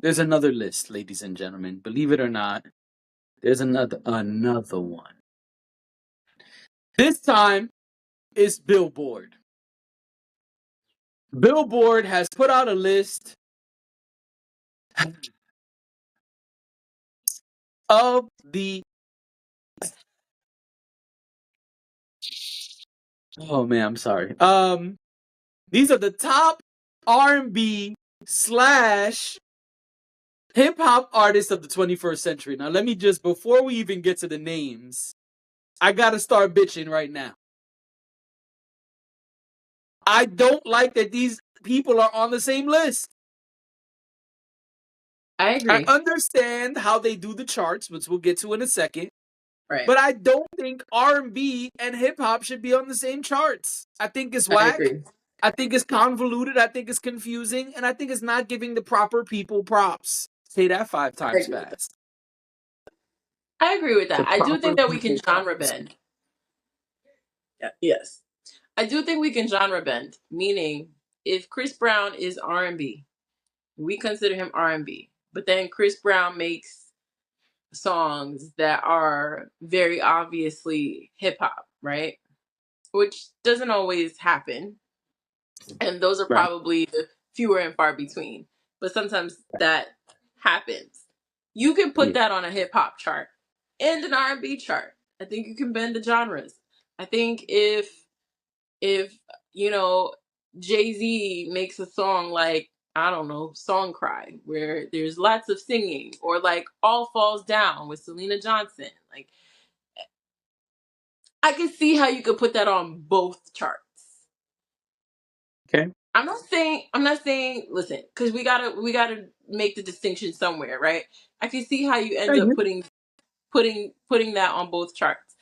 There's another list, ladies and gentlemen. Believe it or not, there's another one. This time it's Billboard. Billboard has put out a list of the oh man, I'm sorry. These are the top R&B slash hip hop artists of the 21st century. Now, let me just, before we even get to the names, I gotta start bitching right now. I don't like that these people are on the same list. I agree. I understand how they do the charts, which we'll get to in a second. Right. But I don't think R&B and hip hop should be on the same charts. I think it's whack. I think it's convoluted. I think it's confusing. And I think it's not giving the proper people props. Say that 5 times fast. I agree with that. I do think that we can genre props. bend. Yeah, yes. I do think we can genre bend, meaning if Chris Brown is R&B, we consider him R&B. But then Chris Brown makes songs that are very obviously hip hop, right? Which doesn't always happen. And those are probably the fewer and far between. But sometimes that happens. You can put that on a hip hop chart and an R&B chart. I think you can bend the genres. I think if you know, Jay-Z makes a song like, I don't know, Song Cry, where there's lots of singing, or like All Falls Down with Selena Johnson. Like, I can see how you could put that on both charts. Okay. I'm not saying, listen, because we gotta make the distinction somewhere, right? I can see how you end up putting that on both charts.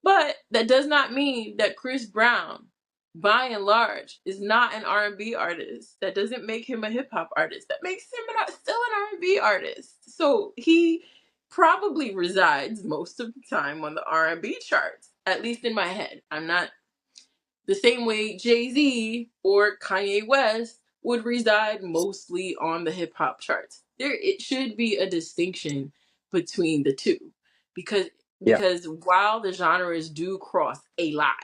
But that does not mean that Chris Brown, by and large, is not an R&B artist. That doesn't make him a hip hop artist. That makes him still an R&B artist. So he probably resides most of the time on the R&B charts, at least in my head. I'm not the same way Jay-Z or Kanye West would reside mostly on the hip hop charts. It should be a distinction between the two, because while the genres do cross a lot,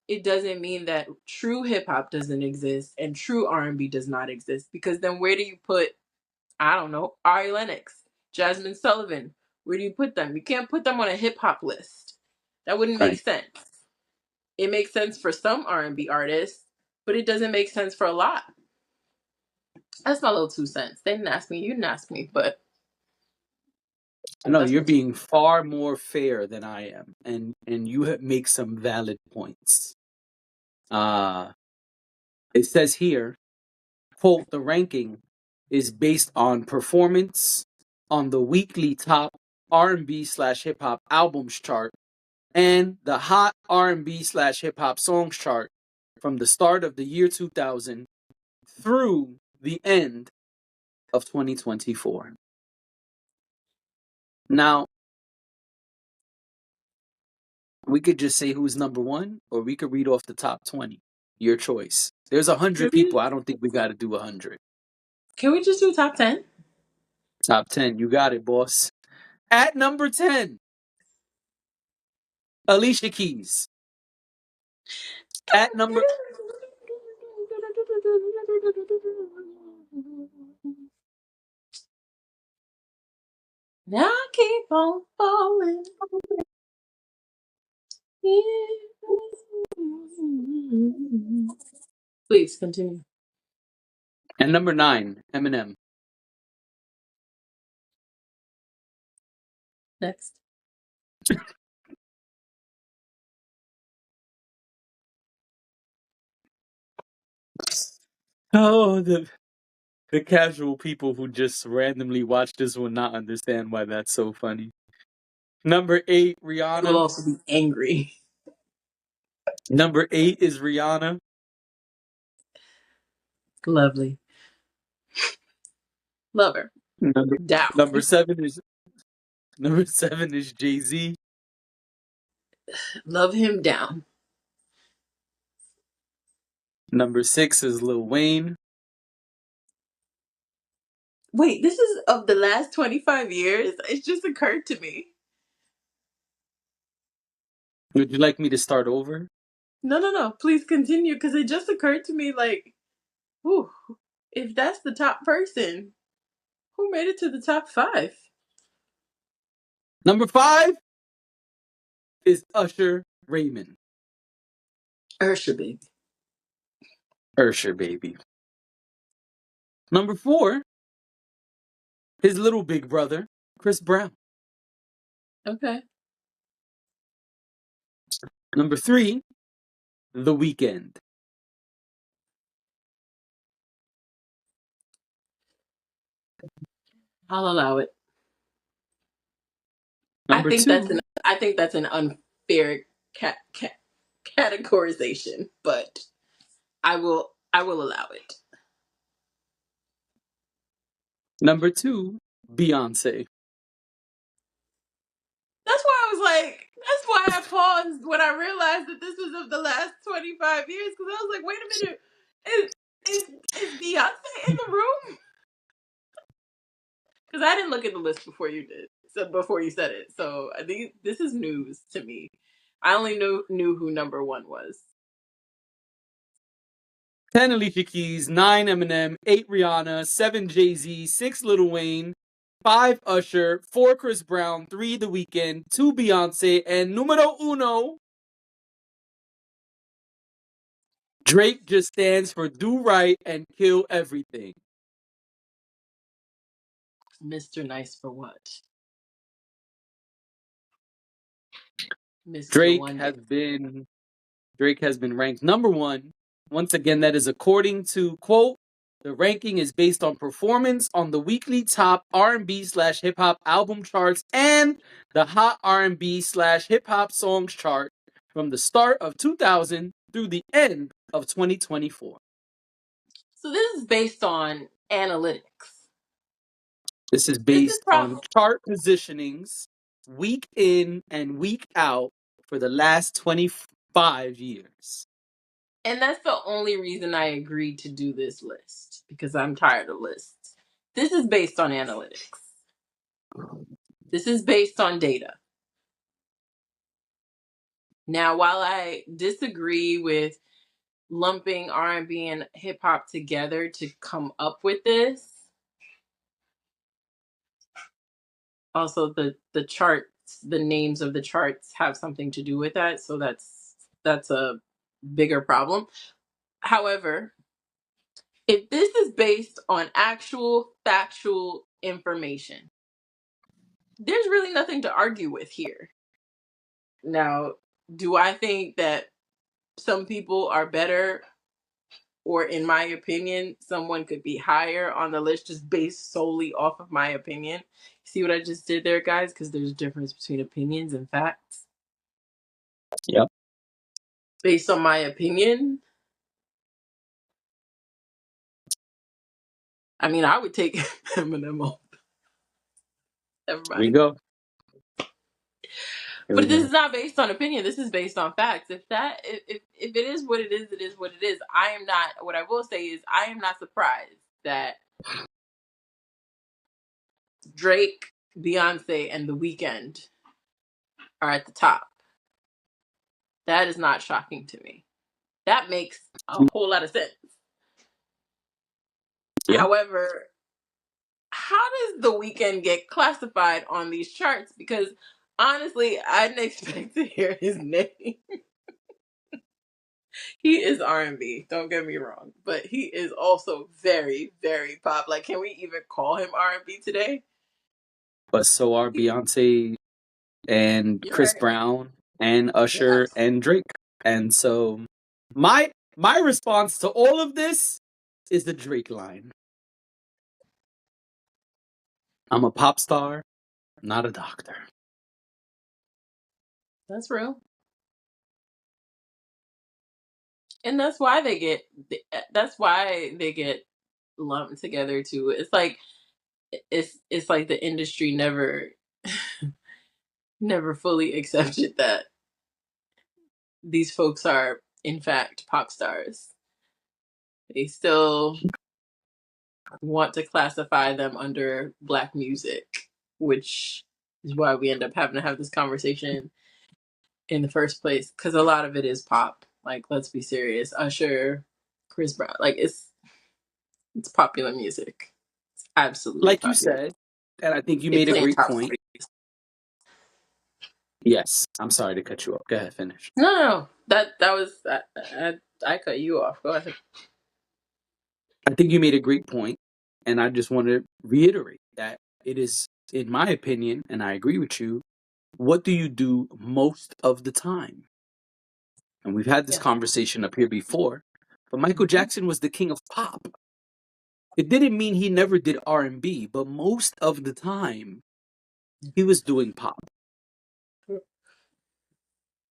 it doesn't mean that true hip hop doesn't exist and true R&B does not exist. Because then where do you put, I don't know, Ari Lennox, Jasmine Sullivan? Where do you put them? You can't put them on a hip hop list. That wouldn't make sense. It makes sense for some R&B artists, but it doesn't make sense for a lot. That's my little 2 cents. They didn't ask me, you didn't ask me, but I know you're being far more fair than I am, and you make some valid points. It says here, quote, the ranking is based on performance on the weekly top R&B slash hip hop albums chart and the hot R&B slash hip hop songs chart from the start of the year 2000 through the end of 2024. Now, we could just say who's number one, or we could read off the top 20. Your choice. There's 100 people. I don't think we got to do 100. Can we just do top 10? Top 10. You got it, boss. At number 10, Alicia Keys. At number... Now I keep on falling. Please continue. And number 9, Eminem. Next. Oh, the casual people who just randomly watch this will not understand why that's so funny. Number 8, Rihanna. Will also be angry. Number 8 is Rihanna. Lovely. Love her. Number 7 is Jay-Z. Love him down. Number 6 is Lil Wayne. Wait, this is of the last 25 years? It just occurred to me. Would you like me to start over? No, no, no. Please continue because it just occurred to me like, whew, if that's the top person, who made it to the top five? Number 5 is Usher Raymond. Ursha, baby. Usher, baby. Number 4, his little big brother, Chris Brown. Okay. Number 3, The Weeknd. I'll allow it. Number 2, I think that's an unfair categorization, but I will allow it. number 2, Beyonce. That's why I was like, that's why I paused when I realized that this was of the last 25 years because I was like, wait a minute, is Beyonce in the room? Because I didn't look at the list before you did, so before you said it. So I think this is news to me. I only knew who number 1 was. 10 Alicia Keys, 9 Eminem, 8 Rihanna, 7 Jay-Z, 6 Lil Wayne, 5 Usher, 4 Chris Brown, 3 The Weeknd, 2 Beyonce, and numero uno, Drake just stands for do right and kill everything. Mr. Nice for what? Mr. Drake One has Day. been Drake has been ranked number 1. Once again, that is according to quote, the ranking is based on performance on the weekly top R&B/hip hop album charts and the hot R&B/hip hop songs chart from the start of 2000 through the end of 2024. So this is based on analytics. This is This is based on probably, chart positionings week in and week out for the last 25 years. and that's the only reason I agreed to do this list because I'm tired of lists. This is based on analytics. This is based on data. Now, while I disagree with lumping R&B and hip hop together to come up with this, also the charts, the names of the charts have something to do with that, so that's a bigger problem. However, if this is based on actual factual information, there's really nothing to argue with here. Now, do I think that some people are better, or in my opinion, someone could be higher on the list just based solely off of my opinion? See what I just did there, guys? Because there's a difference between opinions and facts. Yep. Based on my opinion, I mean, I would take Eminem off. Never Here we mind. go. Here we But this go. is not based on opinion. This is based on facts. If it is what it is, it is what it is. I am not. What I will say is, I am not surprised that Drake, Beyonce, and The Weeknd are at the top. That is not shocking to me. That makes a whole lot of sense. Yeah. However, how does The Weeknd get classified on these charts? Because honestly, I didn't expect to hear his name. He is R&B, don't get me wrong, but he is also very, very pop. Like, can we even call him R&B today? But so are Beyonce and You're Chris right. Brown and Usher Yes. and Drake. And so my response to all of this is the Drake line. I'm a pop star, not a doctor. That's real. And that's why they get lumped together too. It's like the industry never fully accepted that these folks are in fact pop stars. They still want to classify them under Black music, which is why we end up having to have this conversation in the first place, because a lot of it is pop. Like, let's be serious. Usher, Chris Brown, like it's popular music. It's absolutely Like you popular. said, and I think you It made a plays great top point. 40. Yes, I'm sorry to cut you off. Go ahead, finish. No, that was I cut you off. Go ahead. I think you made a great point, and I just want to reiterate that it is, in my opinion, and I agree with you. What do you do most of the time? And we've had this Yeah. conversation up here before, but Michael Mhm. Jackson was the king of pop. It didn't mean he never did R&B, but most of the time he was doing pop.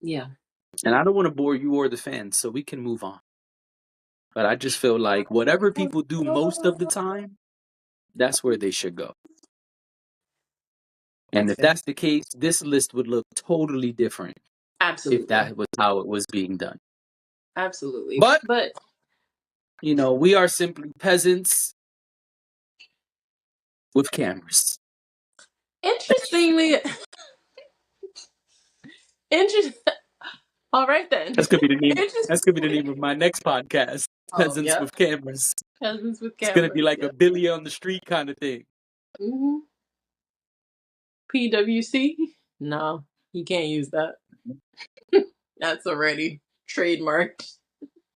Yeah. And I don't want to bore you or the fans, so we can move on. But I just feel like whatever people do most of the time, that's where they should go. And That's if fair. that's the case, this list would look totally different if Absolutely. that was how it was being done. Absolutely. But, But we are simply peasants with cameras. interestingly, interesting. All right then. That's gonna be the name. That's gonna be the Interestingly. name of my next podcast. Oh, Peasants yep. with cameras. Cousins with It's gonna be cameras. like a Yep. Billy on the street kind of thing. Hmm. PWC? No, you can't use that. That's already trademarked.